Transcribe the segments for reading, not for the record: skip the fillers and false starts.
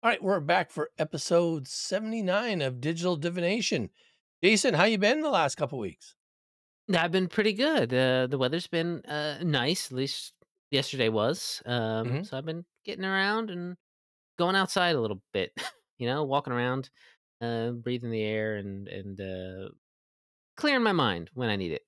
All right, we're back for episode 79 of Digital Divination. Jason, how you been the last couple weeks? I've been pretty good. The weather's been nice. At least yesterday was. Hmm. So I've been getting around and going outside a little bit. Walking around, breathing the air, and clearing my mind when I need it.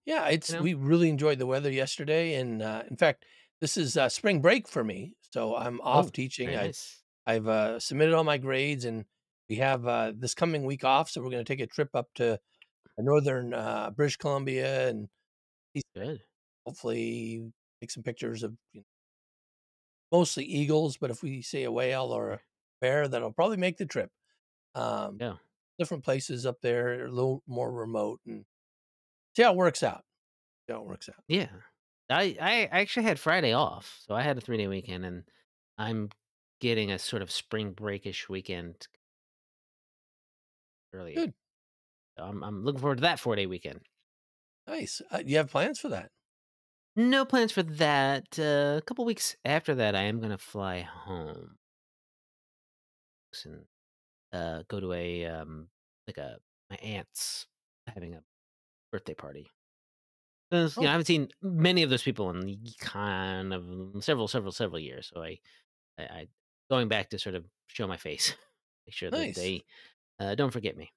Yeah, You it's know. we really enjoyed the weather yesterday, and in fact, this is spring break for me, so I'm off Oh, teaching. very I nice. I've submitted all my grades, and we have this coming week off, so we're going to take a trip up to northern British Columbia and see- Good. hopefully take some pictures of mostly eagles, but if we see a whale or a Sure. bear, that'll probably make the trip. Um, Yeah. Different places up there, a little more remote, and see how it works out. See how it works out. Yeah. I actually had Friday off, so I had a 3-day weekend, and I'm getting a sort of spring breakish weekend early. Good, So I'm looking forward to that 4-day weekend. nice. You have plans for that? No plans for that. A couple weeks after that, I am gonna fly home and go to like a my aunt's having a birthday party. 'Cause, Oh, I haven't seen many of those people in kind of several years. So I going back to sort of show my face, make sure that nice. they don't forget me.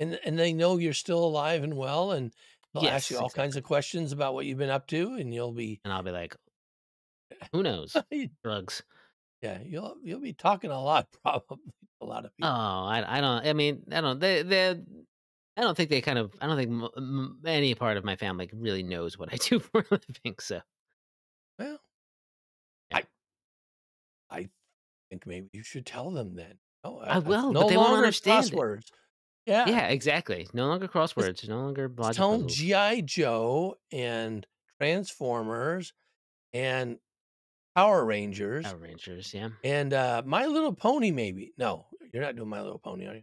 And they know you're still alive and well, and they'll ask you Yes, all kinds exactly. of questions about what you've been up to, and you'll be And I'll be like, who knows? Drugs. yeah, you'll be talking a lot probably to a lot of Oh, people. I don't. I mean, I don't. They. I don't think they kind of. I don't think any part of my family really knows what I do for a living. So Well, yeah, I I think maybe you should tell them then. Oh, I it's will, no but they won't longer understand it. crosswords. Yeah, Yeah, exactly. No longer just crosswords. No longer just logic tell them puzzles. GI Joe and Transformers and Power Rangers Power Rangers. Yeah. and My Little Pony. Maybe no, you're not doing My Little Pony, are you?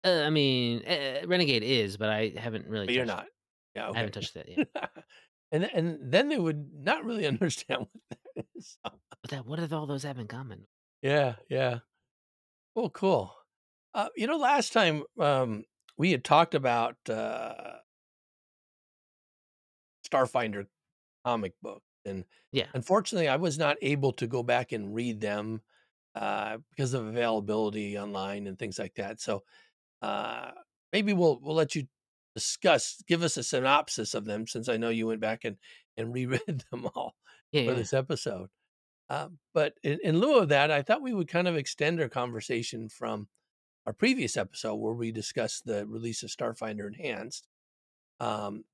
I mean, Renegade is, but I haven't really But you're touched. not. Yeah, I haven't okay. touched that yet. And then they would not really understand what that is. So, But that, what do all those have in common? yeah, yeah. Well, cool. Last time we had talked about Starfinder comic book, and Yeah. unfortunately, I was not able to go back and read them because of availability online and things like that. So uh, maybe we'll let you give us a synopsis of them, since I know you went back and reread them all Yeah. for Yeah. this episode. But in lieu of that, I thought we would kind of extend our conversation from our previous episode where we discussed the release of Starfinder Enhanced. Um,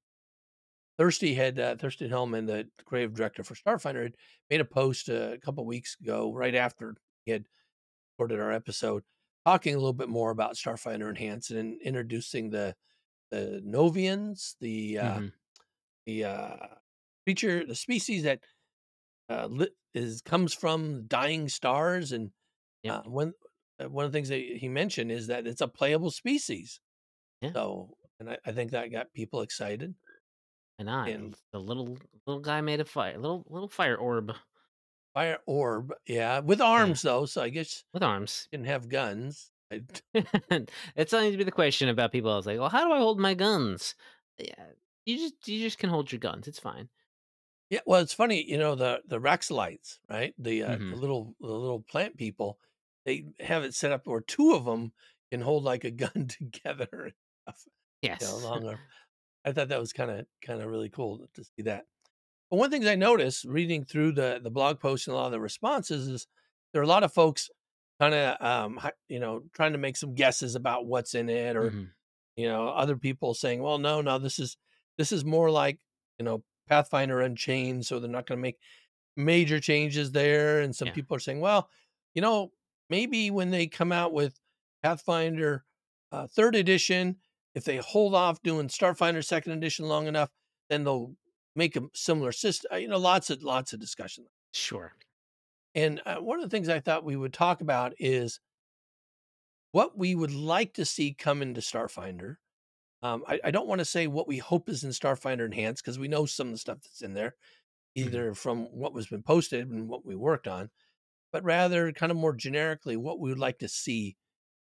Thurston Hellman, the creative director for Starfinder, had made a post a couple weeks ago, right after he had recorded our episode, talking a little bit more about Starfinder Enhanced and introducing the Novians, Hmm. the creature, the species that is comes from dying stars, and Yep. when one of the things that he mentioned is that it's a playable species. Yeah. So, and I think that got people excited. And I, And the little guy made of fire, little fire orb. fire orb, yeah, with Yeah, arms though. So I guess with arms. you can have guns. It's only to be the question about people. I was like, well, how do I hold my guns? Yeah, you just can hold your guns. It's fine. Yeah, well, it's funny, the Raxalites, right? The Hmm. little plant people, they have it set up where two of them can hold like a gun together. And stuff, Yes. long. I thought that was kinda really cool to see that. But one thing I noticed reading through the blog posts and a lot of the responses is there are a lot of folks kinda, trying to make some guesses about what's in it, or, Hmm. other people saying, "Well, no, no, this is more like, Pathfinder Unchained, so they're not gonna make major changes there." And some Yeah. people are saying, "Well, you know, maybe when they come out with Pathfinder, 3rd edition, if they hold off doing Starfinder 2nd edition long enough, then they'll make a similar system." Lots of discussion. Sure. And one of the things I thought we would talk about is what we would like to see come into Starfinder. I don't want to say what we hope is in Starfinder Enhanced, because we know some of the stuff that's in there, Hmm. either from what was been posted and what we worked on. but rather kind of more generically what we would like to see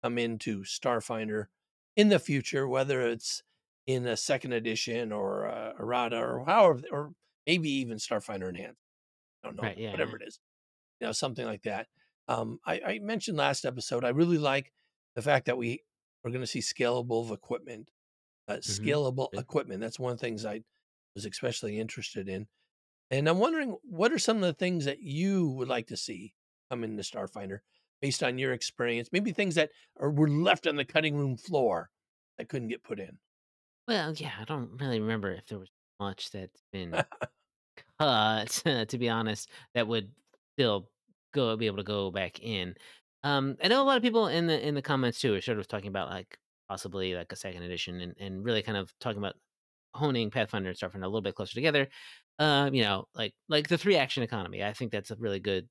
come into Starfinder in the future, whether it's in a second edition or errata or however, or maybe even Starfinder Enhanced. I don't know, Right. Yeah. whatever Yeah. it is, something like that. I mentioned last episode, I really like the fact that we are going to see scalable equipment. Mm-hmm. Scalable Good. equipment. That's one of the things I was especially interested in. And I'm wondering, what are some of the things that you would like to see come into Starfinder based on your experience? Maybe things that were left on the cutting room floor that couldn't get put in. Well, yeah, I don't really remember if there was much that's been cut, to be honest, that would still be able to go back in. I know a lot of people in the comments too are sort of talking about like possibly like a second edition and really kind of talking about honing Pathfinder and Starfinder a little bit closer together. Like the three action economy. I think that's a really good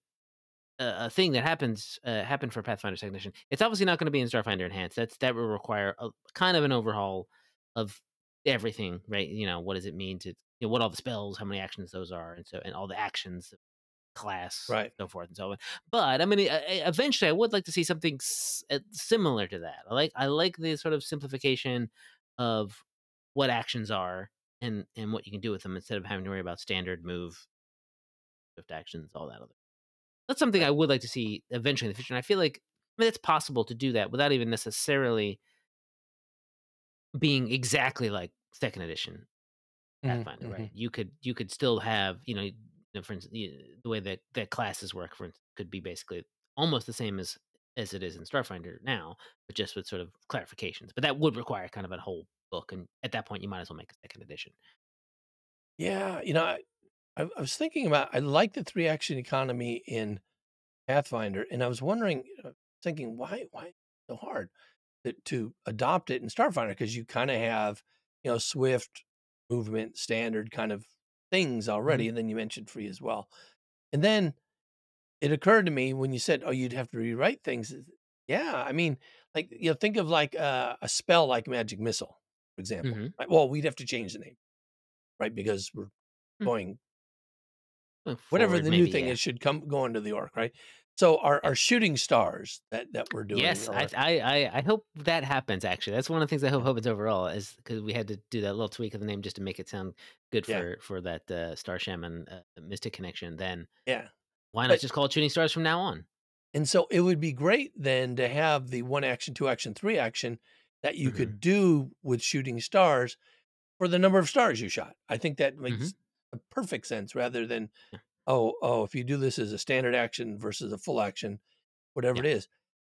a thing that happened for Pathfinder Second Edition. It's obviously not going to be in Starfinder Enhanced. That will require a kind of an overhaul of everything, right? What does it mean to what all the spells, how many actions those are, and all the actions, class, Right. so forth and so on. But I mean, eventually, I would like to see something similar to that. I like the sort of simplification of what actions are and what you can do with them instead of having to worry about standard move, swift actions, all that other. That's something I Right. would like to see eventually in the future, and I feel like, I mean, it's possible to do that without even necessarily being exactly like 2nd edition Hmm. Pathfinder, Hmm. right? You could still have, for instance, the way that classes work, for instance, could be basically almost the same as it is in Starfinder now, but just with sort of clarifications. But that would require kind of a whole book, and at that point, you might as well make a 2nd edition. Yeah. I was thinking about, I like the three action economy in Pathfinder, and I was wondering, thinking, why so hard to adopt it in Starfinder? Because you kind of have, swift movement, standard kind of things Mhm. already. And then you mentioned free as well. And then it occurred to me when you said, "Oh, you'd have to rewrite things." Yeah, I mean, like, think of like a spell like Magic Missile, for example. Mhm. Right? Well, we'd have to change the name, right? Because we're Mm. going, Going whatever forward, the new maybe, thing yeah. is should come go into the orc, right? So Yeah. our shooting stars that we're doing, Yes, or I hope that happens, actually. That's one of the things I hope yeah, happens overall is because we had to do that little tweak of the name just to make it sound good yeah, for that, Star Shaman, Mystic connection, then yeah. why not But just call it Shooting Stars from now on? and so it would be great then to have the one action, two action, three action that you could Mhm, do with shooting stars for the number of stars you shot. I think that mhm, makes a perfect sense rather than, yeah, oh, if you do this as a standard action versus a full action, whatever yeah, it is.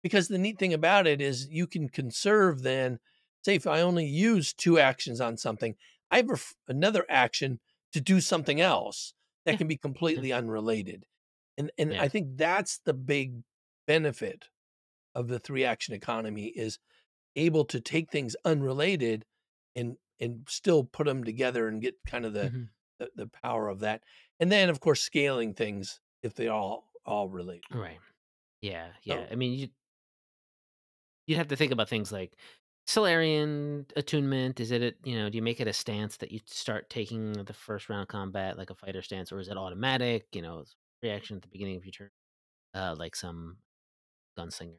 Because the neat thing about it is you can conserve then, say if I only use two actions on something, I have another action to do something else that yeah, can be yeah, completely unrelated. And I yeah, think that's the big benefit of the three action economy is able to take things unrelated and still put them together and get kind of the mhm, the power of that. And then of course scaling things if they all relate. right. Yeah, yeah. So I mean, you'd have to think about things like Solarian attunement. Is it, do you make it a stance that you start taking the first round of combat, like a fighter stance, or is it automatic? Reaction at the beginning of your turn, like some gunslinger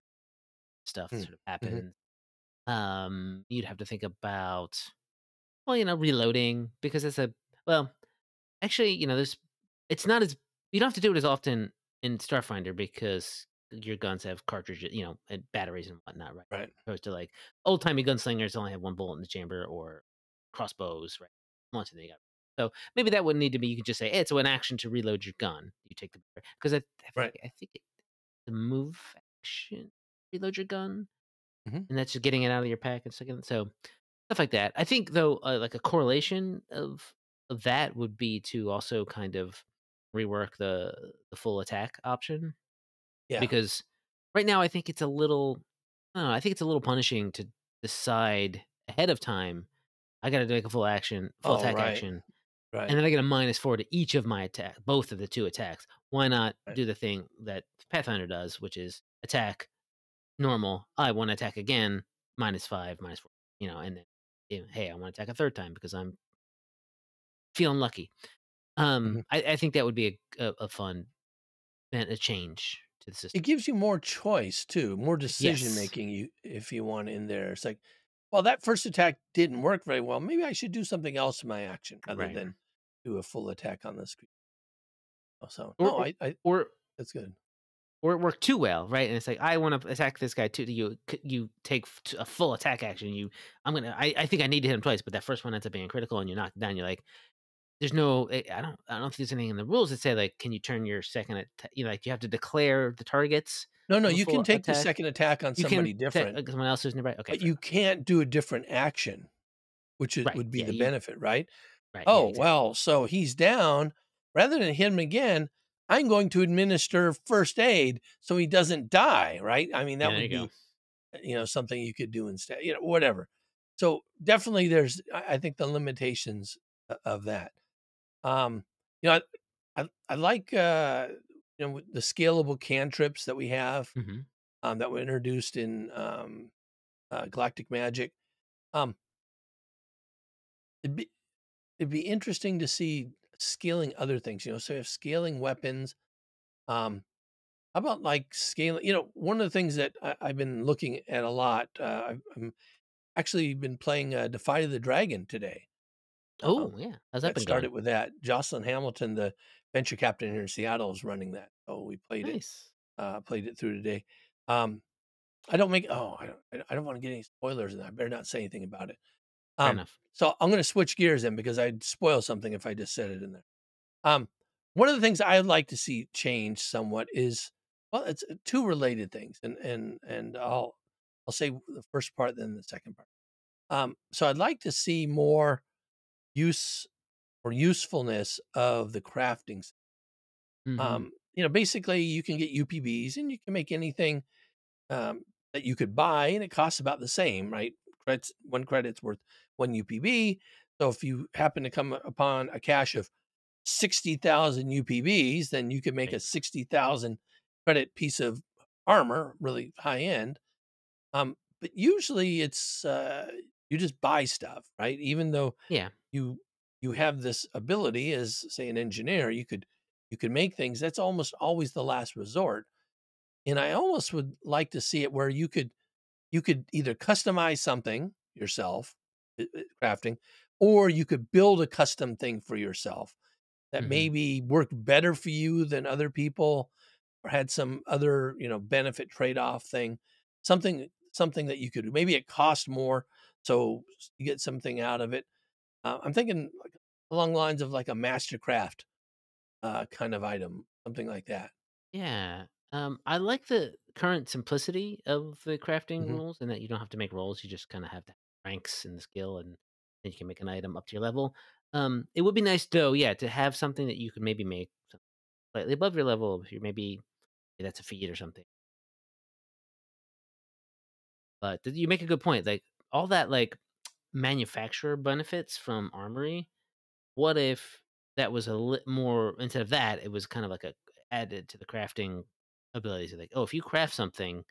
stuff mm, sort of mhm, happens. You'd have to think about, well, reloading because well, actually, there's it's not as you don't have to do it as often in Starfinder because your guns have cartridges, and batteries and whatnot, right? right. Opposed to like old timey gunslingers only have one bullet in the chamber or crossbows, right? Once they got so maybe that wouldn't need to be. You could just say, hey, it's an action to reload your gun. You take the because Right. I think the move action reload your gun, Mhm. and that's just getting it out of your pack and sticking. So stuff like that. I think though, like a correlation of that would be to also kind of rework the full attack option Yeah. because right now I think it's a little, I don't know, I think it's a little punishing to decide ahead of time. I got to make a full Oh, attack right. action, and Right. then I get a -4 to each of my attack, both of the two attacks. Why not Right. do the thing that Pathfinder does, which is attack normal. I want to attack again, -5, -4, and then, hey, I want to attack a third time because I'm feeling lucky. Mhm. I think that would be a fun a change to the It system. gives you more choice too, more decision Yes, making you if you want in there. It's like, well, that first attack didn't work very well. Maybe I should do something else in my action rather right. than do a full attack on this. So Or no, or I or that's good. or it worked too well, right? And it's like I want to attack this guy too. You take a full attack action. I think I need to hit him twice, but that first one ends up being critical, and you knock it down. You're like, there's no. I don't think there's anything in the rules that say like, can you turn your second? Like you have to declare the targets No, no, of a you can full take the attack. second attack on You can somebody different, someone else who's nearby. Okay, but fair you enough. can't do a different action, which is, Right. would be Yeah. the You. benefit, right? Right. Yeah. Oh, Exactly. well, so he's down. Rather than hit him again, I'm going to administer first aid so he doesn't die, right? I mean, Yeah. that There would you go. be, something you could do instead, whatever. So definitely there's, I think the limitations of that. Um, you know, I like, the scalable cantrips that we have, Hmm. that were introduced in, Galactic Magic. Um, it'd be it'd be interesting to see scaling other things, so if scaling weapons, um, how about like scaling, one of the things that I've been looking at a lot, I'm actually been playing Defy of the Dragon today. Oh yeah. How's that Got been going? started with that. Jocelyn Hamilton, the venture captain here in Seattle, is running that. So we Nice. played it through today. Um, I don't make, oh, I don't want to get any spoilers in that. I better not say anything about it. Fair Um, enough. so I'm going to switch gears then because I'd spoil something if I just said it in there. Um, one of the things I'd like to see change somewhat is, well, it's two related things, and I'll say the first part, then the second part. So I'd like to see more use or usefulness of the crafting. Hmm. Basically, you can get UPBs and you can make anything that you could buy, and it costs about the same, right? One credit's worth one UPB. So if you happen to come upon a cache of 60,000 UPBs, then you could make a Right. 60,000 credit piece of armor, really high end. But usually it's you just buy stuff, right? Even though Yeah. you you have this ability as say an engineer, you could make things. That's almost always the last resort. And I almost would like to see it where you could either customize something yourself, crafting, or you could build a custom thing for yourself that Hmm. maybe worked better for you than other people or had some other, benefit trade-off thing. Something that you could do. Maybe it cost more, so you get something out of it. I'm thinking like along lines of like a mastercraft kind of item, something like that. Yeah. I like the current simplicity of the crafting Mhm. rules and that you don't have to make rolls. You just kind of have the ranks in the skill and then you can make an item up to your level. It would be nice though, yeah, to have something that you could maybe make slightly above your level. If you're maybe that's a feat or something. But you make a good point. Like all that like manufacturer benefits from Armory. What if that was a lit more instead of that, it was kind of like a added to the crafting abilities. Like, oh, if you craft something,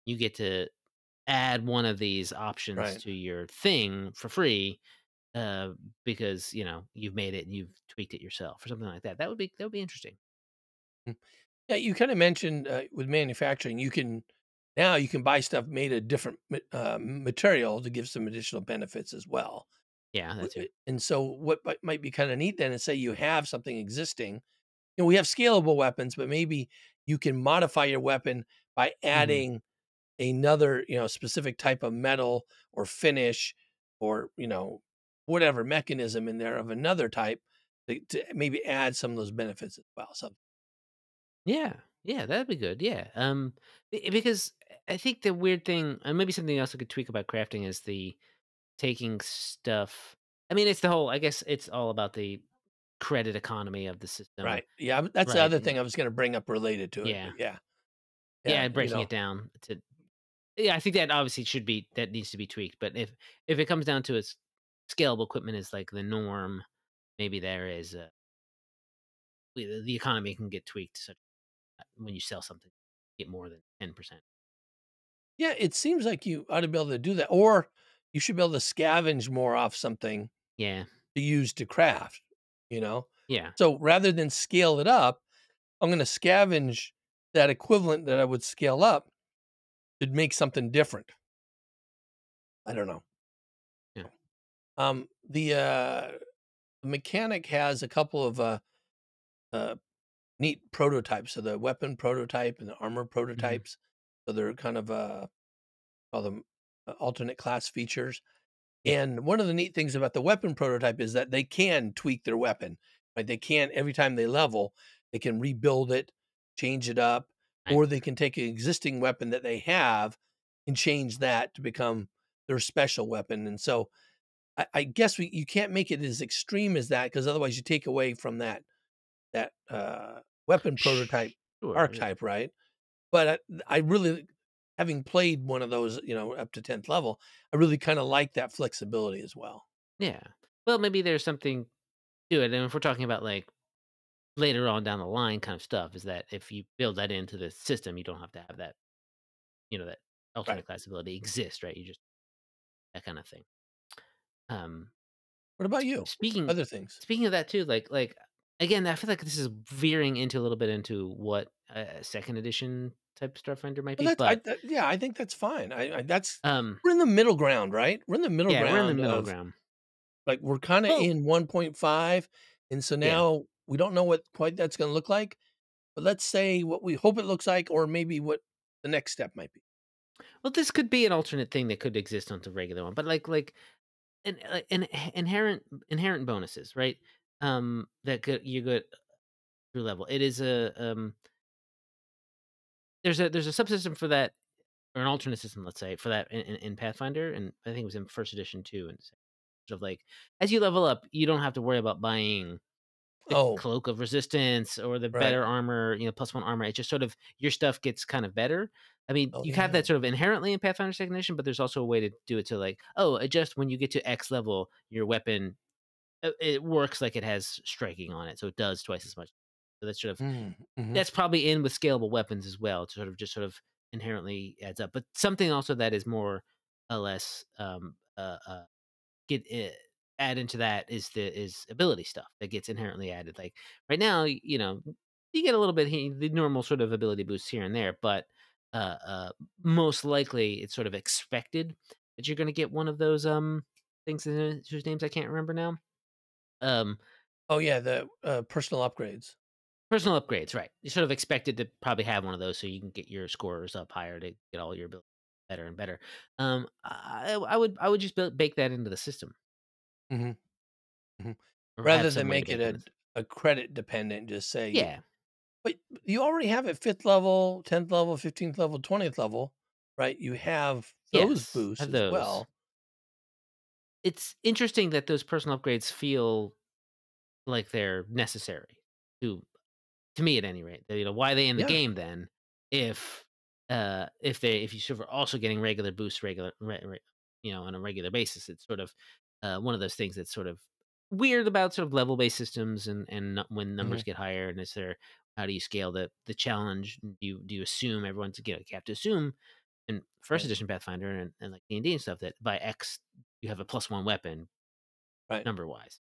you get to add one of these options Right. to your thing for free, uh, because, you've made it and you've tweaked it yourself or something like that. That would be interesting. Mm. Yeah, you kinda mentioned, with manufacturing, you can buy stuff made of different material to give some additional benefits as well. Yeah, that too. And so what might be kinda neat then is say you have something existing. We have scalable weapons, but maybe you can modify your weapon by Mhm. adding another, specific type of metal or finish or, whatever mechanism in there of another type to maybe add some of those benefits as well. So Yeah. Yeah, that'd be good. Yeah. Because I think the weird thing, and maybe something else I could tweak about crafting is the taking stuff. I mean, it's the whole. I guess it's all about the credit economy of the system, right. Yeah, that's the right? other thing I was gonna bring up related to it, Yeah. but yeah. Yeah, Yeah, breaking it down to yeah, I think that obviously that needs to be tweaked, but if it comes down to it's scalable equipment is like the norm, maybe there is the economy can get tweaked such that when you sell something, get more than 10%. yeah, it seems like you ought to be able to do that, or you should be able to scavenge more off something Yeah. to use to craft, you know? Yeah. So, rather than scale it up, I'm gonna scavenge that equivalent that I would scale up to make something different. I don't know. Yeah. The mechanic has a couple of uh, neat prototypes. So the weapon prototype and the armor Mhm. prototypes. So they're kind of call them alternate class features. Yeah. And one of the neat things about the weapon prototype is that they can tweak their weapon. Right? They can every time they level, they can rebuild it, change it up, Right. or they can take an existing weapon that they have and change that to become their special weapon. And so I guess you can't make it as extreme as that because otherwise you take away from that weapon prototype Sure. Yeah. archetype, right? But I really, having played one of those, up to 10th level, I really kind of like that flexibility as well. Yeah. Well, maybe there's something to it, and if we're talking about, like, later on down the line kind of stuff, is that if you build that into the system, you don't have to have that, that Right. alternate class ability exist, right? You just that kinda thing. Um, What about you? speaking Other things? speaking of that too, again, I feel like this is veering into a little bit into what a 2nd edition type Starfinder might Well, be, that's I but, that, yeah, I think that's fine. That's um we're in the middle ground, right? We're in the middle yeah, we're in the ground middle of ground. like we're kind of Well, in 1.5, and so yeah. now we don't know what quite that's going to look like. But let's say what we hope it looks like, or maybe what the next step might be. Well, this could be an alternate thing that could exist on the regular one, but inherent bonuses, right? That could you get through level. It is there's a subsystem for that, or an alternate system, let's say, for that in Pathfinder, and I think it was in first edition too. And sort of like as you level up, you don't have to worry about buying the Oh, cloak of resistance or the right. better armor, +1 armor. It just sort of your stuff gets kind of better. I mean, Oh, you have that yeah. sort of inherently in Pathfinder Second Edition, but there's also a way to do it to like, oh, adjust when you get to X level, your weapon it works like it has striking on it, so it does twice as much. So Mm, mhm. that's probably in with scalable weapons as well, to sort of inherently adds up. But something also that is more or less get add into that is ability stuff that gets inherently added. Like right now, you get a little bit the normal sort of ability boosts here and there, but most likely it's sort of expected that you're going to get one of those things whose names I can't remember now. Um, Oh, yeah, the, personal upgrades. Personal upgrades, right? You're sort of expected to probably have one of those so you can get your scores up higher to get all your abilities better and better. I would just bake that into the system, Mhm, mhm. or have Rather than some way to make it bake it in the a credit dependent, just say you Yeah. but you already have it 5th level, 10th level, 15th level, 20th level, right? You have those Yes, boosts have as those. well. It's interesting that those personal upgrades feel like they're necessary to to me at any rate. Why are they in the Yeah, game then if if you sort of are also getting regular boosts on a regular basis. It's sort of one of those things that's sort of weird about sort of level based systems when numbers mhm, get higher, and is there how do you scale the challenge? Do you assume everyone's you have to assume in first right, edition Pathfinder and like D&D and stuff that by X you have a +1 weapon right. number wise.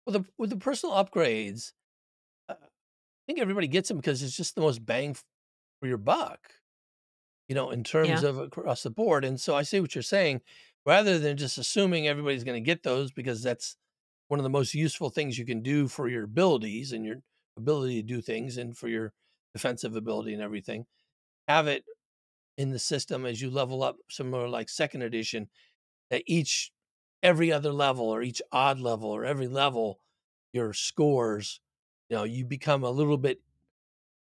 With the personal upgrades, I think everybody gets them because it's just the most bang for your buck. In terms Yeah. of across the board. And so I see what you're saying. Rather than just assuming everybody's going to get those because that's one of the most useful things you can do for your abilities and your ability to do things and for your defensive ability and everything, have it in the system as you level up, similar like second edition, that every other level or each odd level or every level, your scores, you become a little bit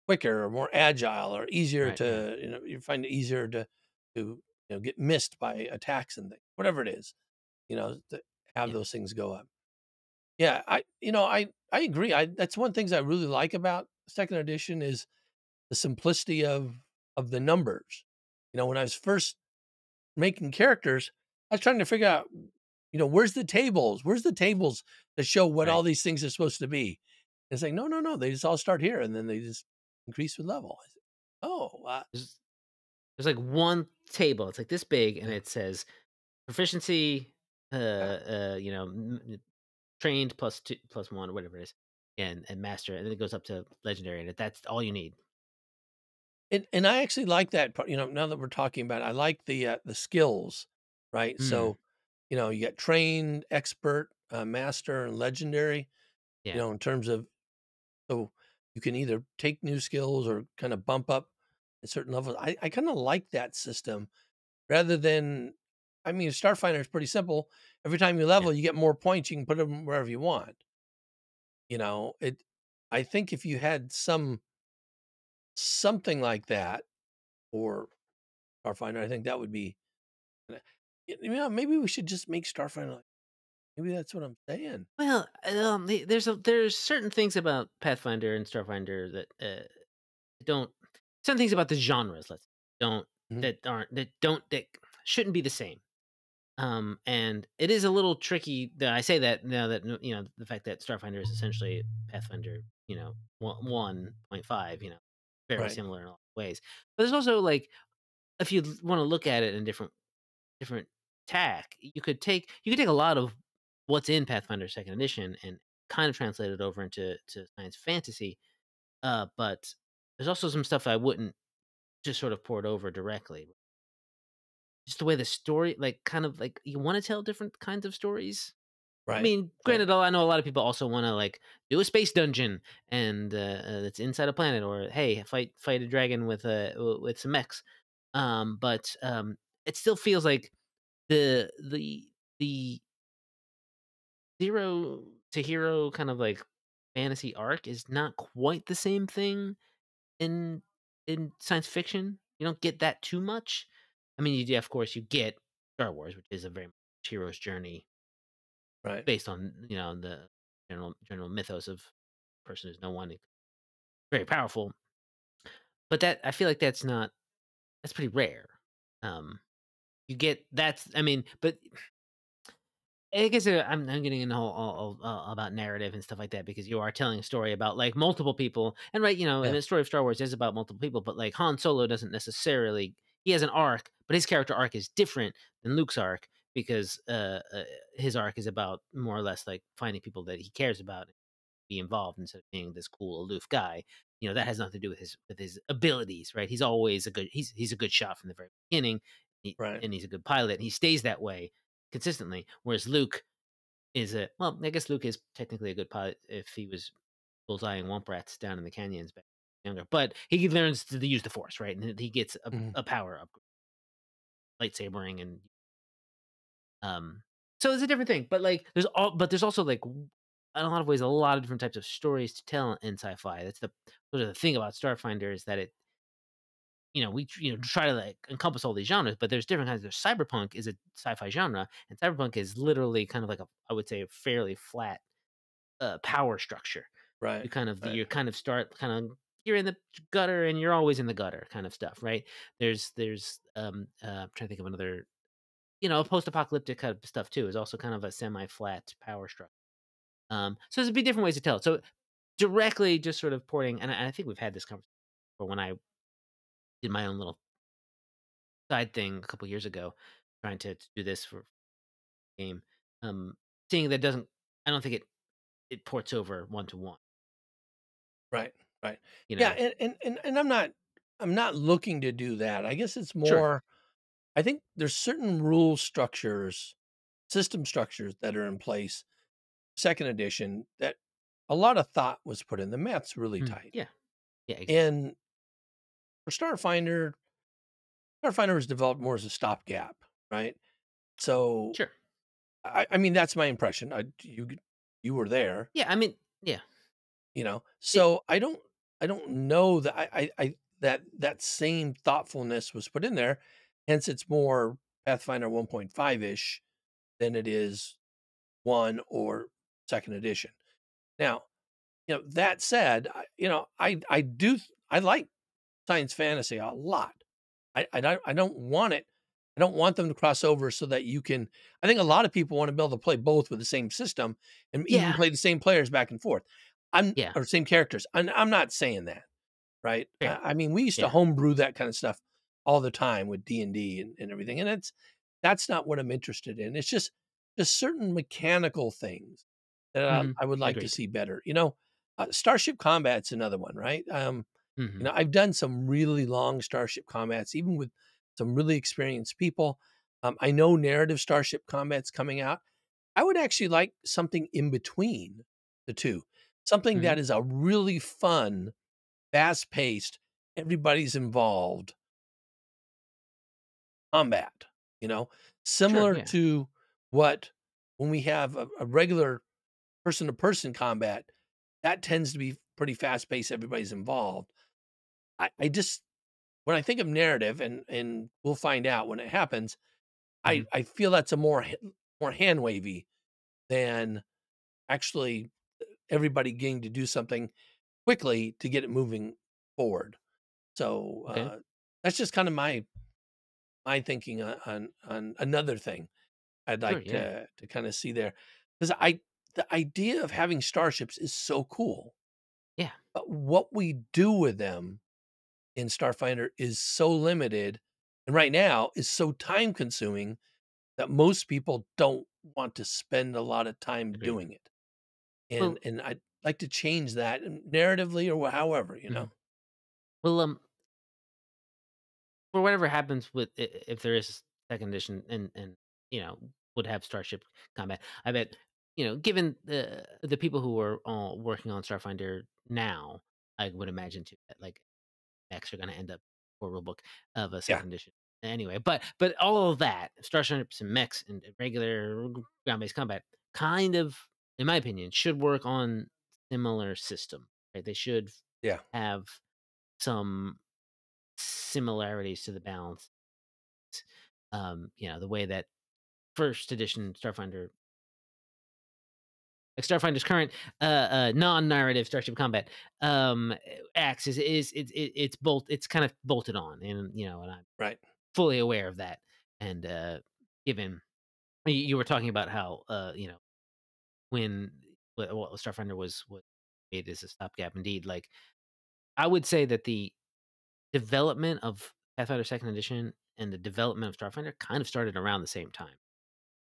quicker or more agile or easier Right. Yeah. to, you find it easier to get missed by attacks and things, whatever it is, to have Yeah. those things go up. Yeah, I agree. That's one of the things I really like about second edition is the simplicity of the numbers. When I was first making characters, I was trying to figure out, where's the tables? Where's the tables that show what Right. all these things are supposed to be? It's like, no, no, no. They just all start here and then they just increase with level. I said, oh, There's, there's like one table. It's like this big, and yeah, it says proficiency, yeah, trained plus 2 plus 1 or whatever it is, and master, and then it goes up to legendary, and that's all you need. And I actually like that part, now that we're talking about it, I like the skills, right? Mm, So, you get trained, expert, master, and legendary, yeah. in terms of, so you can either take new skills or kind of bump up at certain levels. I kind of like that system rather than, I mean, Starfighter is pretty simple. Every time you Yeah. level, you get more points. You can put them wherever you want. I think if you had something like that or Starfinder, I think that would be, maybe we should just make Starfinder. Maybe that's what I'm saying. Well, there's certain things about Pathfinder and Starfinder that don't some things about the genres, let's don't Mhm. that shouldn't be the same. And it is a little tricky that I say that now that the fact that Starfinder is essentially Pathfinder, 1.5, very Right, similar in a lot of ways. But there's also like if you want to look at it in different tack, you could take a lot of what's in Pathfinder Second Edition and kind of translate it over into science fantasy. But there's also some stuff I wouldn't just sort of pour it over directly. Just the way the story, like, kind of like you want to tell different kinds of stories. I right, mean, right, granted, I know a lot of people also want to like do a space dungeon and that's inside a planet, or hey, fight a dragon with some mechs. But it still feels like the zero to hero kind of like fantasy arc is not quite the same thing in science fiction. You don't get that too much. I mean, of course, you get Star Wars, which is a very much hero's journey right. based on the general mythos of person who's no one, very powerful. But that I feel like that's pretty rare. Um, you get that's I mean, but I guess I'm getting into all about narrative and stuff like that because you are telling a story about like multiple people, and right, and Yeah, the story of Star Wars is about multiple people, but like Han Solo doesn't necessarily he has an arc, but his character arc is different than Luke's arc because his arc is about more or less like finding people that he cares about and be involved instead of being this cool aloof guy. That has nothing to do with his abilities, right? He's always he's a good shot from the very beginning, right, and he's a good pilot, and he stays that way consistently. Whereas Luke I guess Luke is technically a good pilot if he was bullseyeing womp rats down in the canyons back younger. But he learns to use the Force, right? And he gets mhm, a power up, lightsabering, and um. So it's a different thing. But like, there's also like, in a lot of ways, a lot of different types of stories to tell in sci-fi. That's the sort of the thing about Starfinder is that we try to like encompass all these genres, but there's different kinds. There's cyberpunk is a sci-fi genre, and cyberpunk is literally kind of like I would say a fairly flat power structure. right, right, You kind of start kind of you're in the gutter and you're always in the gutter kind of stuff, right? I'm trying to think of another, post-apocalyptic kind of stuff too is also kind of a semi-flat power structure. So there'd be different ways to tell it. So directly just sort of porting, and I think we've had this conversation before when I did my own little side thing a couple years ago, trying to do this for a game. Um, Seeing that doesn't, I don't think it ports over one to one. right, right. You Yeah, know, and I'm not looking to do that. I guess it's sure, more, I think there's certain rule structures, system structures that are in place, second edition, that a lot of thought was put in. The math's really tight. yeah, yeah, exactly. And for Starfinder was developed more as a stopgap, right? So Sure. I mean that's my impression. You were there, Yeah, I mean, yeah. It So I don't know that that same thoughtfulness was put in there. Hence, it's more Pathfinder 1.5 ish than it is one or second edition. Now, that said, I like science fantasy a lot. I don't want it. I don't want them to cross over so that you can. I think a lot of people want to be able to play both with the same system and even yeah, play the same players back and forth. yeah, Or same characters. I'm not saying that, right? fair. I mean, we used to Yeah. homebrew that kind of stuff all the time with D&D and everything, and that's not what I'm interested in. It's just certain mechanical things that Mhm. I would like to Agreed. see better. Starship Combat's another one, right? Mhm. I've done some really long Starship combats, even with some really experienced people. I know narrative Starship combat's coming out. I would actually like something in between the 2. Something Mhm. that is a really fun, fast-paced, everybody's involved combat, you know? Sure, Similar yeah. to what when we have a regular person-to-person combat, that tends to be pretty fast-paced, everybody's involved. I just when I think of narrative, and we'll find out when it happens, Mhm. I feel that's a more hand wavy than actually everybody getting to do something quickly to get it moving forward. So, Okay. that's just kinda my thinking on another thing I'd Sure, like yeah. to kinda see there, because I the idea of having starships is so cool, Yeah. but what we do with them in Starfighter is so limited, and right now is so time consuming that most people don't want to spend a lot of time Agreed. doing it. And Well and I'd like to change that narratively or however, mhm. Well, for whatever happens with if there is a second edition and you know would have Starship combat, I bet given the people who are working on Starfinder now, I would imagine too that like mechs are going to end up for rule book of a Yeah, second edition anyway. But all of that Starships and mechs and regular ground based combat kind of, in my opinion, should work on similar system. Right? They should yeah, have some similarities to the balance. The way that first edition Starfinder, like Starfinder's current non-narrative Starship Combat acts it's kind of bolted on, and I'm right. fully aware of that. And given you were talking about how when Starfinder was made as a stopgap, indeed, like I would say that the development of Pathfinder Second Edition and the development of Starfinder kind of started around the same time.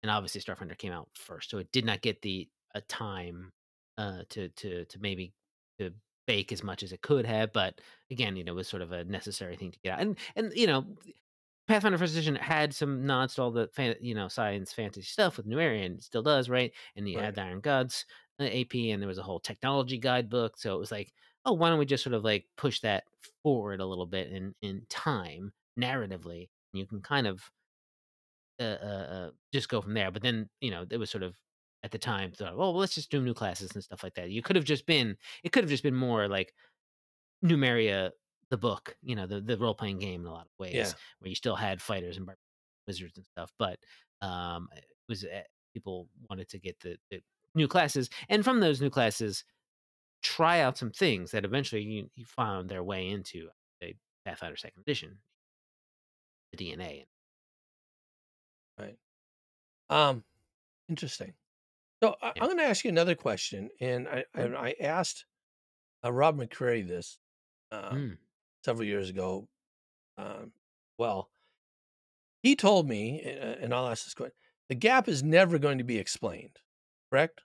And obviously Starfinder came out first, so it did not get the a time to maybe to bake as much as it could have. But again, it was sort of a necessary thing to get out. And Pathfinder First Edition had some nods to all the science fantasy stuff with Numerian, it still does, right? And you had Right. the Iron Gods AP, and there was a whole technology guidebook. So it was like, oh, why don't we just sort of like push that forward a little bit in time narratively? You can kind of just go from there. But then, it was sort of at the time thought, well, let's just do new classes and stuff like that. It could have just been more like Numeria, the book, the role playing game in a lot of ways, Yeah. where you still had fighters and wizards and stuff. But it was people wanted to get the new classes, and from those new classes, try out some things that eventually you found their way into the Pathfinder Second Edition, the DNA. Right. Um, Interesting. So Yeah. I'm going to ask you another question, and Sure. I asked Rob McCreary this Mm, several years ago. Um, well, he told me, and I'll ask this question: the gap is never going to be explained, correct?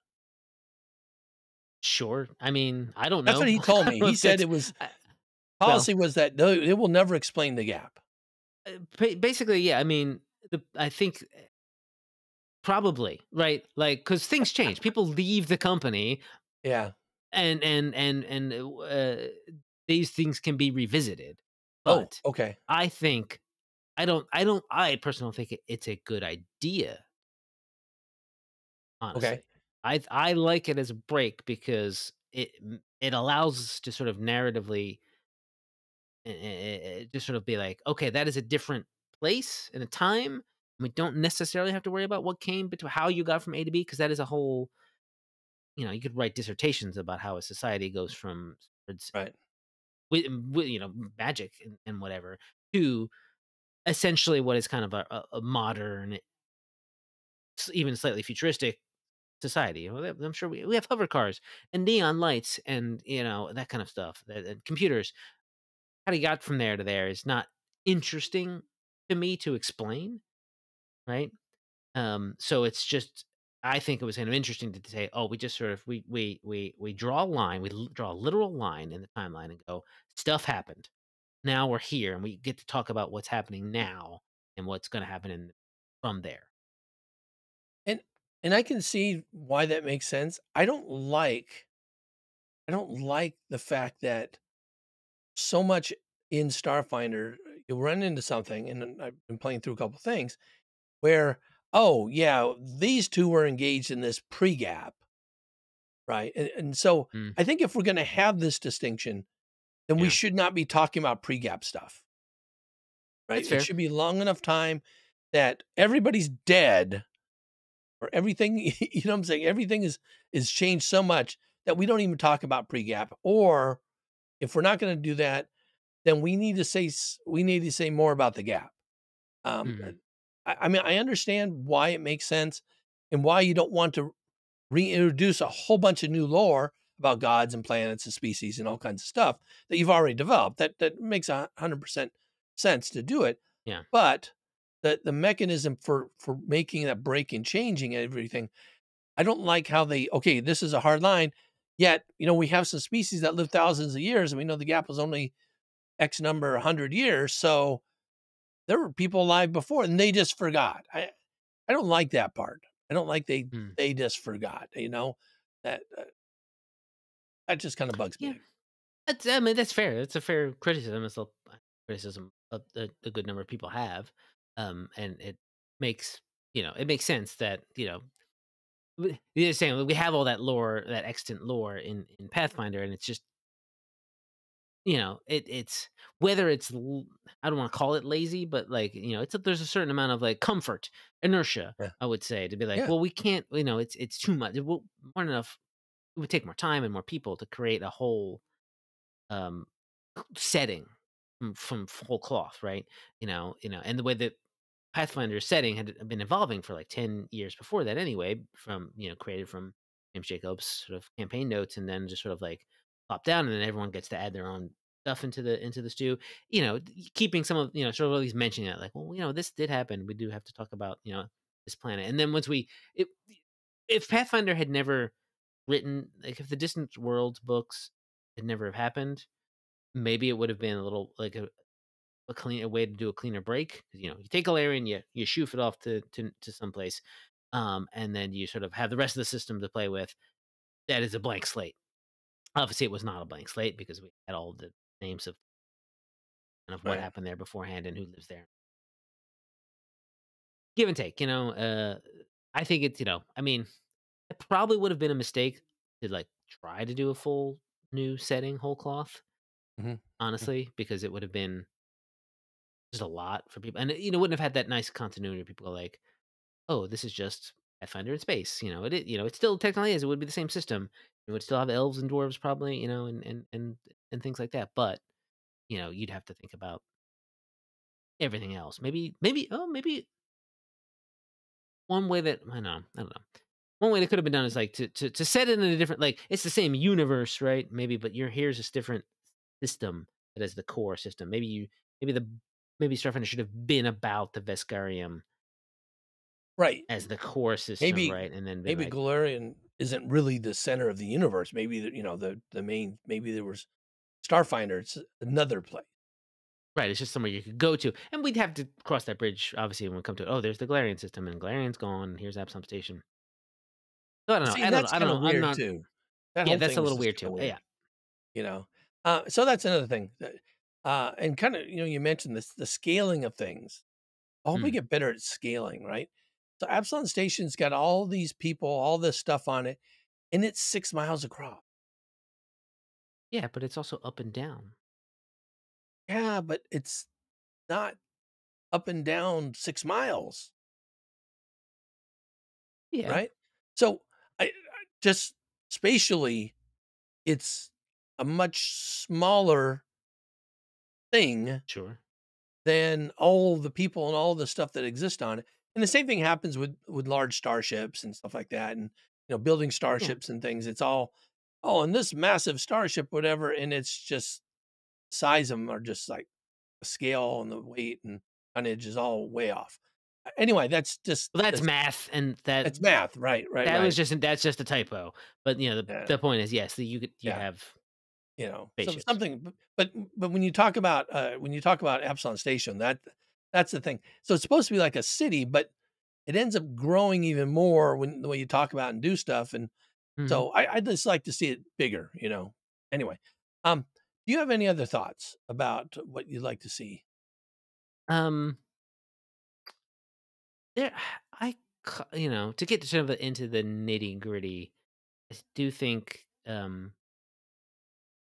sure. I mean, I don't That's what know. he told I me. don't know He if said that's it was I, well, policy was that no, it will never explain the gap. basically, yeah. I mean, I think probably right, like because things change. People leave the company, Yeah. and these things can be revisited. Oh, But okay. I think I personally think it's a good idea. Okay. Honestly, I like it as a break because it allows us to sort of narratively just sort of be like, okay, that is a different place and a time. We don't necessarily have to worry about what came between how you got from A to B because that is a whole. You could write dissertations about how a society goes from swords Right. with magic and whatever to essentially what is kind of a modern, even slightly futuristic society. I'm sure we have hover cars and neon lights and that kind of stuff. And computers. How he got from there to there is not interesting to me to explain, right? So it's just I think it was kind of interesting to say, oh, we just sort of we draw a line, draw a literal line in the timeline and go, stuff happened. Now we're here, and we get to talk about what's happening now and what's going to happen from there. And I can see why that makes sense. I don't like the fact that so much in Starfinder, you'll run into something, and I've been playing through a couple things where, oh yeah, these two were engaged in this pre-gap, right? And so Mm, I think if we're going to have this distinction, then we yeah, should not be talking about pre-gap stuff, right? that's It fair. should be long enough time that everybody's dead or everything, you know what I'm saying? Everything is changed so much that we don't even talk about pre-gap. Or if we're not going to do that, then we need to say more about the gap. Mhm. I mean, I understand why it makes sense and why you don't want to reintroduce a whole bunch of new lore about gods and planets and species and all kinds of stuff that you've already developed. That makes 100% sense to do it. Yeah, But the mechanism for making that break and changing everything, I don't like how they okay, this is a hard line. Yet, we have some species that live thousands of years, and we know the gap was only X number 100 years. So there were people alive before, and they just forgot. I don't like that part. I don't like mm. they just forgot. That that just kind of bugs Yeah. me. I mean, that's fair. It's a fair criticism. It's a criticism a good number of people have, and it makes it makes sense that you're saying we have all that lore, that extant lore in Pathfinder, and it's just it's whether I don't want to call it lazy, but like there's a certain amount of like comfort, inertia, Yeah, I would say, to be like, yeah, well, we can't, it's too much. It will more enough. It would take more time and more people to create a whole um setting from whole cloth, right? And the way that Pathfinder's setting had been evolving for like 10 years before that anyway, from created from James Jacobs sort of campaign notes, and then just sort of like pop down, and then everyone gets to add their own stuff into the stew. Keeping some of sort of always mentioning that, like, well, this did happen. We do have to talk about this planet, and then once if Pathfinder had never written, like, if the Distant Worlds books had never have happened, maybe it would have been a little like a cleaner way to do a cleaner break. You take Galarian, you shoof it off to someplace, and then you sort of have the rest of the system to play with. That is a blank slate. Obviously, it was not a blank slate because we had all the names of what right. happened there beforehand and who lives there. Give and take, I think it's I mean, it probably would have been a mistake to like try to do a full new setting, whole cloth, Mhm. Mm. honestly, because it would have been just a lot for people, and it, wouldn't have had that nice continuity. People are like, "Oh, this is just Pathfinder in space." It still technically is. It would be the same system. It would still have elves and dwarves probably, and things like that. But you'd have to think about everything else. Maybe one way that I don't know. One way that could have been done is like to set it in a different, like, it's the same universe, right? Maybe, but here's this different system that is the core system. Maybe the maybe Starfinder should have been about the Veskarium Right. as the core system, Maybe right? And then been maybe like, Galarian isn't really the center of the universe. Maybe the main. Maybe there was Starfinder. It's another place. right, it's just somewhere you could go to, and we'd have to cross that bridge obviously when we come to it. Oh, there's the Galarian system, and Galarian's gone. Here's Absalom Station. So I don't know. See, I don't know. that's I don't kind of know. I'm weird not. too. That Yeah, whole that's a thing is little just weird kind too. of weird. Yeah. You know. So that's another thing. And kind of you mentioned this the scaling of things. I hope we Mm. get better at scaling, right? So Absalon Station's got all these people, all this stuff on it, and it's 6 miles across. Yeah, but it's also up and down. Yeah, but it's not up and down 6 miles, Yeah, right? So I just spatially, it's a much smaller thing sure. than all the people and all the stuff that exist on it. And the same thing happens with large starships and stuff like that, and building Yeah. starships and things. It's all, oh, and this massive starship, whatever, and it's just size of them are just like the scale and the weight and tonnage is all way off. Anyway, that's just Well, that's math, and it's math, right, right, that was right. just that's just a typo. But, Yeah, the point is, yes, that you yeah. have So spaceships. something, but when you talk about Epsilon Station, that's the thing. So it's supposed to be like a city, but it ends up growing even more when the way you talk about and do stuff. And Mhm. so I just like to see it bigger, you know. Anyway, do you have any other thoughts about what you'd like to see? Um, there I to get sort of into the nitty-gritty, I do think,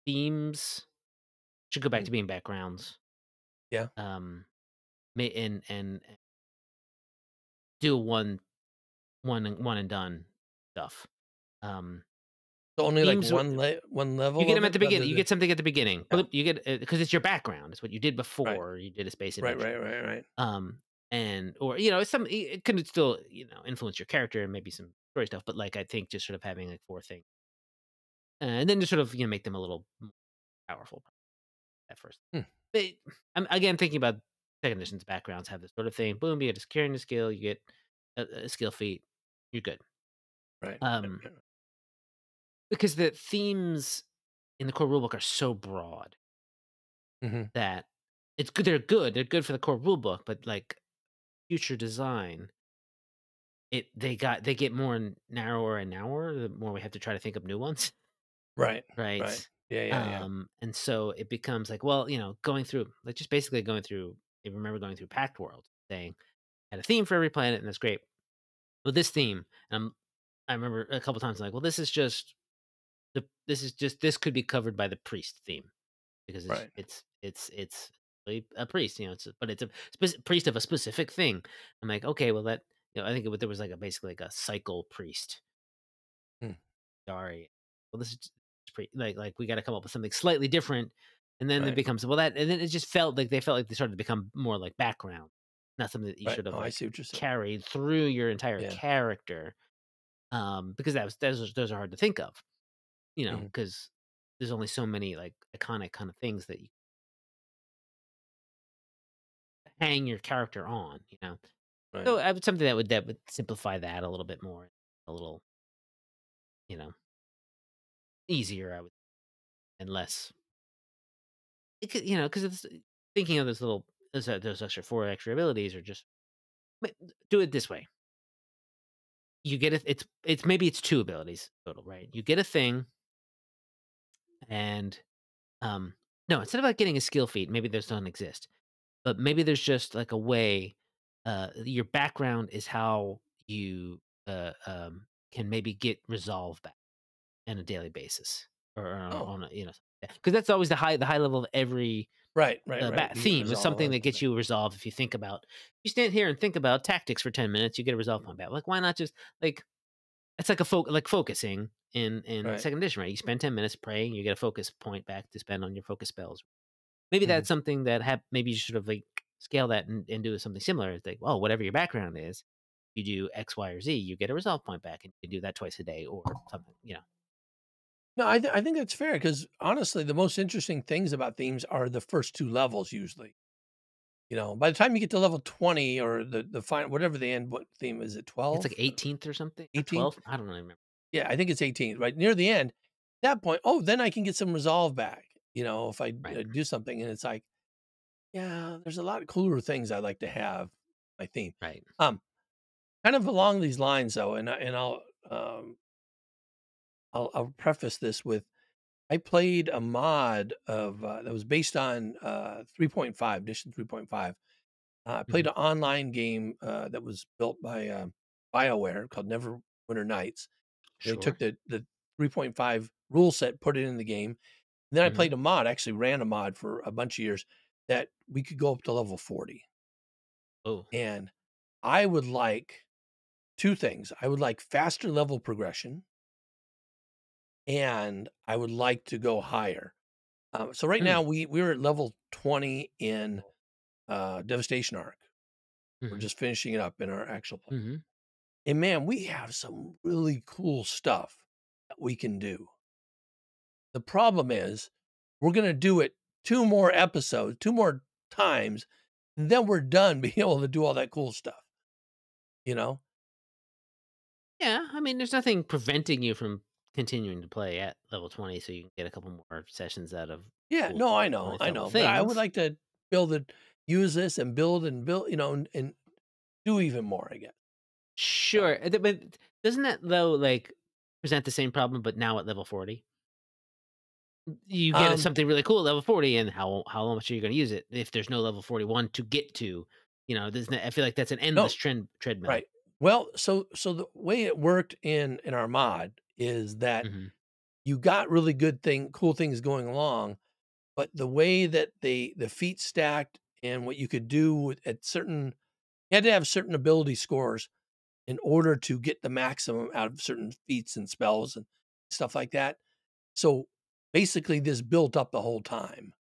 themes should go back Mm, to being backgrounds. yeah. Um, may and do one and done stuff. Um, So only like themes one You level get of them at it the rather beginning. You than get something at the beginning. yeah. Bloop, you get because it's your background. It's what you did Right. before you did a space Right, right, adventure. right, right. And or it can still influence your character and maybe some story stuff. But like I think just sort of having like four things, and then just sort of make them a little more powerful at first. Hmm, But I'm again thinking about second edition's backgrounds have this sort of thing. Boom, you get a carrying a skill, you get a skill feat, you're good. right, right, Um, right. because the themes in the core rulebook are so broad Mhm. that it's good. They're good. They're good for the core rulebook, but like future design, they get more narrower and narrower the more we have to try to think of new ones, Right, right. right? Yeah, yeah, yeah. And so it becomes like, well, going through like just basically going through. I remember going through Pact World, saying had a theme for every planet, and that's great. But this theme, I remember a couple times like, well, this could be covered by the priest theme because Right. it's really a priest, but it's a priest of a specific thing. I'm like, okay, well that I think there was like a basically like a cycle priest. Hmm, Sorry, well this is like we got to come up with something slightly different, and then it right, becomes well that, and then it just felt like they started to become more like background, not something that you right. should have Oh, I like see what you're saying. carried through your entire Yeah. character, because those are hard to think of, Mhm. because there's only so many like iconic kind of things that you hang your character on. Right. So I would something that would simplify that a little bit more, a little, you know, easier, I would, and less. It could, because it's thinking of those extra four extra abilities, or just ma- do it this way. You get it. It's maybe it's two abilities total, right? You get a thing, and no, instead of like getting a skill feat, maybe those don't exist, but maybe there's just like a way. Your background is how you can maybe get resolve back on a daily basis, or Oh, on a, because that's always the high level of every right, right, right. You get theme is resolve something on that gets something. you resolve. If you think about, you stand here and think about tactics for 10 minutes, you get a resolve point back. Like why not just like it's like like focusing in Right. second edition, right? You spend 10 minutes praying, you get a focus point back to spend on your focus spells. Maybe Mhm. that's something that maybe you should have like scale that and do something similar. It's like, well, whatever your background is, you do X, Y, or Z, you get a resolve point back, and you can do that twice a day or something. No, I think that's fair because honestly, the most interesting things about themes are the first 2 levels usually. You know, by the time you get to level 20 or the final whatever the end what theme is it It's like 12? 18th or something, or 18th? 12th. I don't really remember. Yeah, I think it's 18th, right near the end. At that point, oh, then I can get some resolve back, if I, Right, do something and it's like, yeah, there's a lot of cooler things I'd like to have my theme. right. Um, kind of along these lines though, and um, I'll preface this with I played a mod of that was based on 3.5 edition 3.5. I played Mhm. an online game that was built by BioWare called Neverwinter Nights. They took Sure. the 3.5 rule set, put it in the game. And then I Mhm. played a mod, actually ran a mod for a bunch of years that we could go up to level 40. Oh. And I would like two things. I would like faster level progression and I would like to go higher. So right Mm. now we're at level 20 in Devastation Arc. We're Mhm. just finishing it up in our actual play. Mhm. And man, we have some really cool stuff that we can do. The problem is we're going to do it two more episodes, two more times, and then we're done being able to do all that cool stuff. you know? Yeah, I mean, there's nothing preventing you from continuing to play at level 20 so you can get a couple more sessions out of Yeah, cool no, I bonus level know, but I would things. like to build it use this and build, and do even more, I guess. So, Sure, but doesn't that, though, like, present the same problem, but now at level 40? You get um, something really cool at level 40, and how much are you gonna use it if there's no level 41 to get to? There's no I feel like that's an endless no, treadmill. right. Well, so the way it worked in our mod is that Mhm, you got really cool things going along, but the way that the feet stacked and what you could do at certain you had to have certain ability scores in order to get the maximum out of certain feats and spells and stuff like that. So basically, this built up the whole time,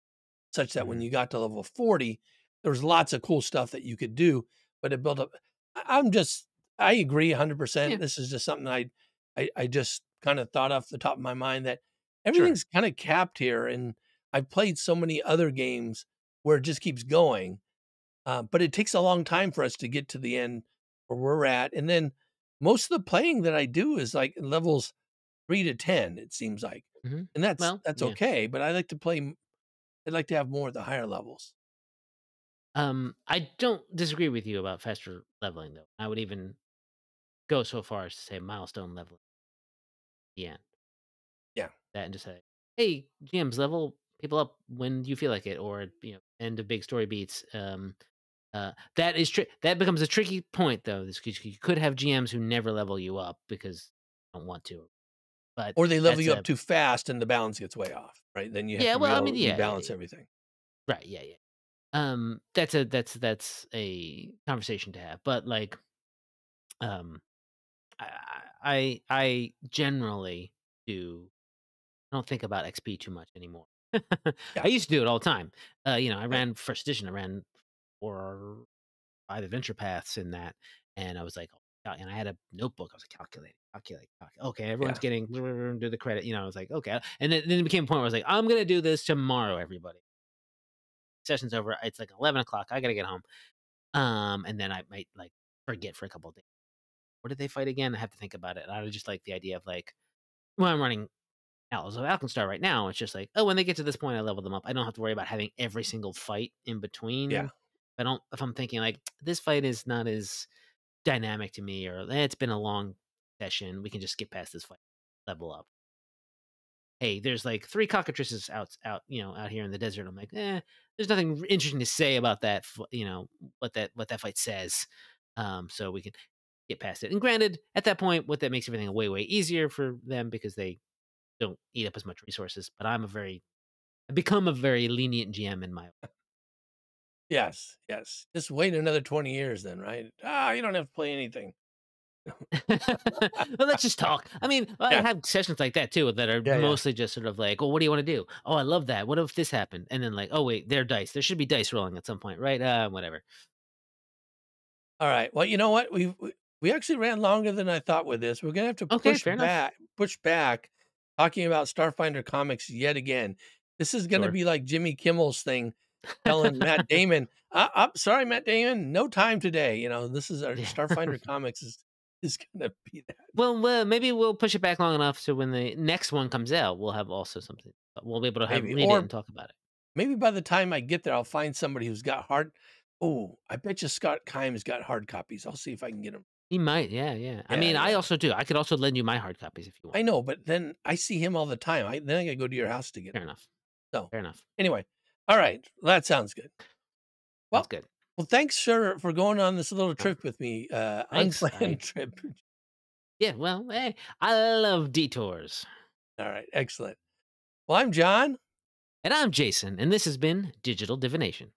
such that when mhm. you got to level 40, there was lots of cool stuff that you could do, but it built up. I'm just, I agree Yeah, 100%. This is just something I just kind of thought off the top of my mind that sure. everything's kind of capped here. And I've played so many other games where it just keeps going, but it takes a long time for us to get to the end where we're at. And then most of the playing that I do is like in levels 3 to 10, it seems like. Mhm. And Well, that's yeah. okay, but I'd like to have more at the higher levels. I don't disagree with you about faster leveling, though. I would even go so far as to say milestone leveling at the end. Yeah. That and just say, "Hey, GMs, level people up when you feel like it," or end of big story beats. That becomes a tricky point, though. This 'cause you could have GMs who never level you up because they don't want to, but Or they level that's you up a too fast and the balance gets way off, right? Then you have yeah. to Well, I mean, rebalance everything. right, yeah, yeah. That's a conversation to have, but like, um, I generally do. I don't think about XP too much anymore. I Yeah. used to do it all the time. I Right. ran first edition. I ran 4 or 5 adventure paths in that, and I was like, and I had a notebook. I was like, calculate. Okay, everyone's Yeah. getting do the credit. I was like, okay, and then it became a point where I was like, I'm gonna do this tomorrow, everybody. Session's over. It's like 11 o'clock. I gotta get home. And then I might like forget for a couple of days. What did they fight again? I have to think about it. I just like the idea of like, when I'm running Atlas of Alkenstar right now, it's just like, oh, when they get to this point, I level them up. I don't have to worry about having every single fight in Yeah. between. If I'm thinking like this fight is not as dynamic to me, or it's been a long session, we can just skip past this fight, level up. Hey, there's like 3 cockatrices out here in the desert. I'm like, there's nothing interesting to say about that. What that fight says. So we can get past it. And granted, at that point, what that makes everything way easier for them because they don't eat up as much resources. But I become a very lenient GM in my. Yes. Yes. Just wait another 20 years then, right? Ah, you don't have to play anything. Well, let's just talk. I mean, I Yeah. have sessions like that too that are Yeah. Yeah. mostly just sort of like, "Oh, what do you want to do? Oh, I love that. What if this happened?" And then like, "Oh, wait, they're dice. There should be dice rolling at some point, right? Whatever." All right. Well, you know what? We actually ran longer than I thought with this. We're gonna have to Okay, fair enough. push back, talking about Starfinder comics yet again. This is gonna Sure. be like Jimmy Kimmel's thing, telling Matt Damon, I'm sorry, Matt Damon, no time today." This is our Yeah. Starfinder comics is gonna be that. Well, maybe we'll push it back long enough so when the next one comes out, we'll have also something. We'll be able to have Maybe. read it Or and talk about it. maybe by the time I get there, I'll find somebody who's got hard. Oh, I bet you Scott Kimes got hard copies. I'll see if I can get them. He might, yeah, yeah. I Yeah, mean, I yeah. also do. I could also lend you my hard copies if you want. I know, but then I see him all the time. Then I gotta go to your house to get Fair them. enough. So, Fair enough. anyway, all right, well, that sounds good. Sounds Well good. well, thanks for going on this little Uh, trip with me, Thanks. unplanned trip. Yeah, well, hey, I love detours. All right, excellent. Well, I'm John. And I'm Jason, and this has been Digital Divination.